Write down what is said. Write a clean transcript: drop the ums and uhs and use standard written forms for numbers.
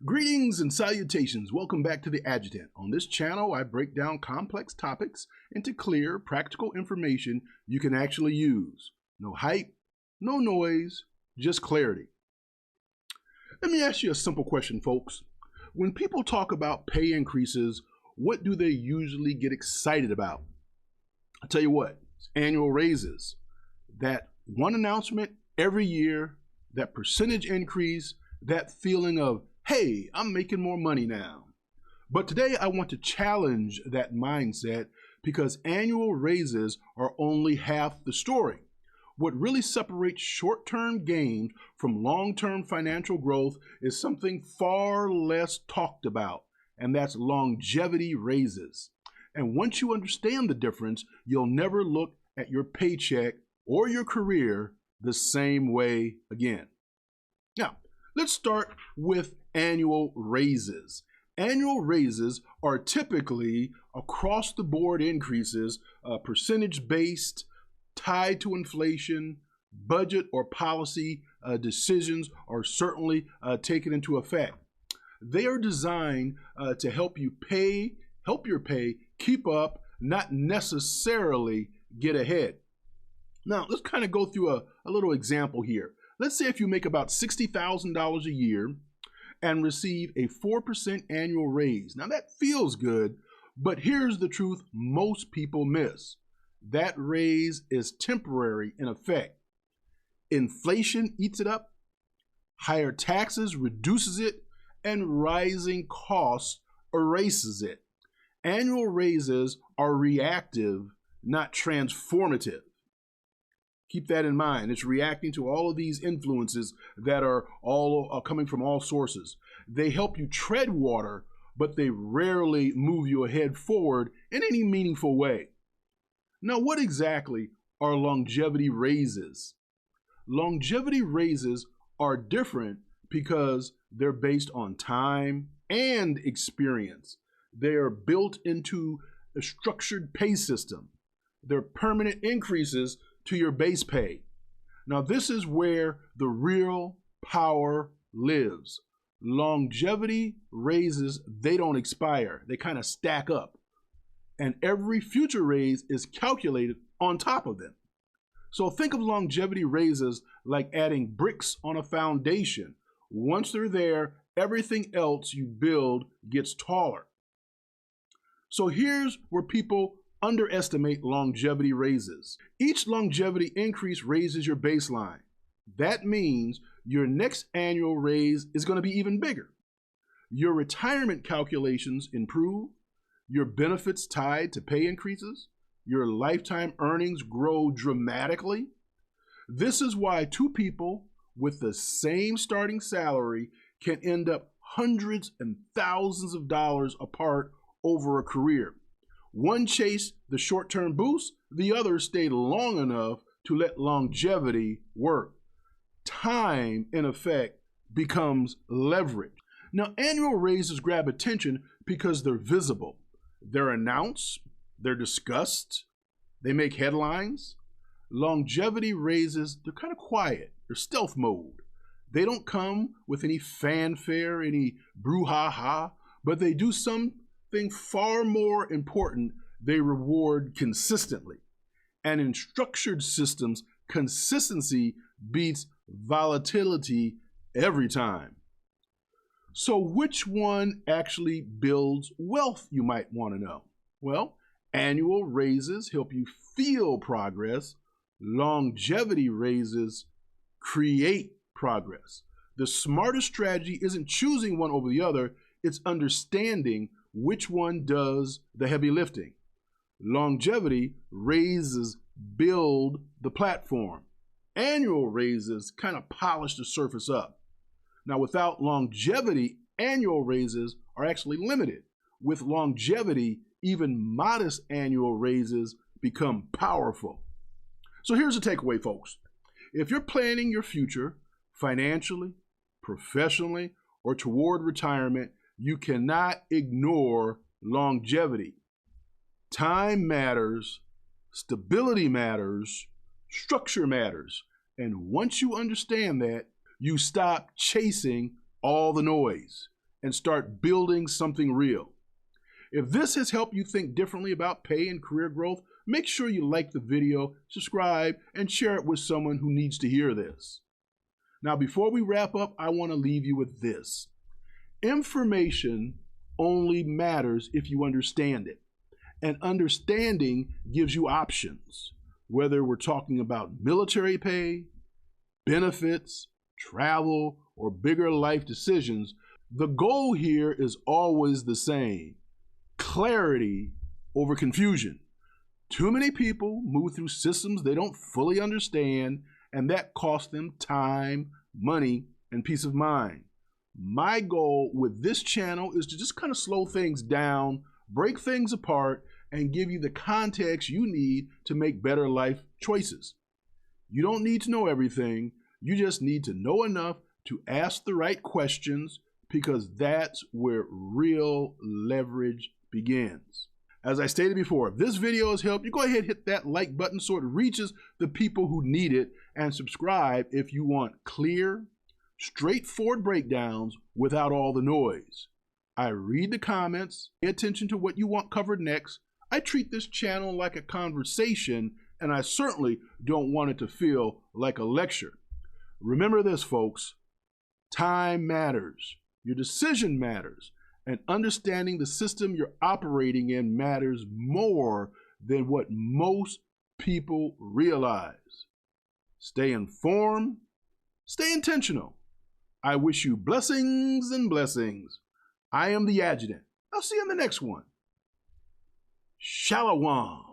Greetings and salutations. Welcome back to The Adjutant. On this channel, I break down complex topics into clear, practical information you can actually use. No hype, no noise, just clarity. Let me ask you a simple question, folks. When people talk about pay increases, what do they usually get excited about? I'll tell you what, it's annual raises. That one announcement every year, that percentage increase, that feeling of, hey, I'm making more money now. But today I want to challenge that mindset because annual raises are only half the story. What really separates short-term gains from long-term financial growth is something far less talked about, and that's longevity raises. And once you understand the difference, you'll never look at your paycheck or your career the same way again. Now, let's start with annual raises. Annual raises are typically across-the-board increases, percentage-based, tied to inflation. Budget or policy decisions are certainly taken into effect. They are designed to help your pay keep up, not necessarily get ahead. Now, let's kind of go through a little example here. Let's say if you make about $60,000 a year and receive a 4% annual raise. Now that feels good, but here's the truth most people miss. That raise is temporary in effect. Inflation eats it up, higher taxes reduces it, and rising costs erases it. Annual raises are reactive, not transformative. Keep that in mind. It's reacting to all of these influences that are all coming from all sources. They help you tread water, but they rarely move you ahead forward in any meaningful way. Now, what exactly are longevity raises? Longevity raises are different because they're based on time and experience. They are built into a structured pay system. They're permanent increases to your base pay. Now, this is where the real power lives. Longevity raises, they don't expire. They kind of stack up. And every future raise is calculated on top of them. So think of longevity raises like adding bricks on a foundation. Once they're there, everything else you build gets taller. So here's where people underestimate longevity raises. Each longevity increase raises your baseline. That means your next annual raise is going to be even bigger. Your retirement calculations improve, your benefits tied to pay increases, your lifetime earnings grow dramatically. This is why two people with the same starting salary can end up hundreds and thousands of dollars apart over a career. One chased the short-term boost, the other stayed long enough to let longevity work. Time, in effect, becomes leverage. Now, annual raises grab attention because they're visible. They're announced, they're discussed, they make headlines. Longevity raises, they're kind of quiet, they're stealth mode. They don't come with any fanfare, any brouhaha, but they do something far more important. They reward consistently. And in structured systems, consistency beats volatility every time. So which one actually builds wealth, you might want to know? Well, annual raises help you feel progress. Longevity raises create progress. The smartest strategy isn't choosing one over the other, it's understanding which one does the heavy lifting. Longevity raises build the platform. Annual raises kind of polish the surface up. Now, without longevity, annual raises are actually limited. With longevity, even modest annual raises become powerful. So here's the takeaway, folks. If you're planning your future financially, professionally, or toward retirement, you cannot ignore longevity. Time matters, stability matters, structure matters. And once you understand that, you stop chasing all the noise. and start building something real. If this has helped you think differently about pay and career growth, make sure you like the video, subscribe, and share it with someone who needs to hear this. Now, before we wrap up, I want to leave you with this. Information only matters if you understand it. And understanding gives you options, whether we're talking about military pay, benefits, travel, or bigger life decisions. The goal here is always the same: clarity over confusion. Too many people move through systems they don't fully understand, and that costs them time, money, and peace of mind. My goal with this channel is to just kind of slow things down, break things apart, and give you the context you need to make better life choices. You don't need to know everything. You just need to know enough to ask the right questions, because that's where real leverage begins. As I stated before, if this video has helped you, go ahead and hit that like button so it reaches the people who need it, and subscribe if you want clear, straightforward breakdowns without all the noise. I read the comments, pay attention to what you want covered next. I treat this channel like a conversation, and I certainly don't want it to feel like a lecture. Remember this, folks: time matters, your decision matters, and understanding the system you're operating in matters more than what most people realize. Stay informed, stay intentional. I wish you blessings and blessings. I am the Adjutant. I'll see you in the next one. Shalom.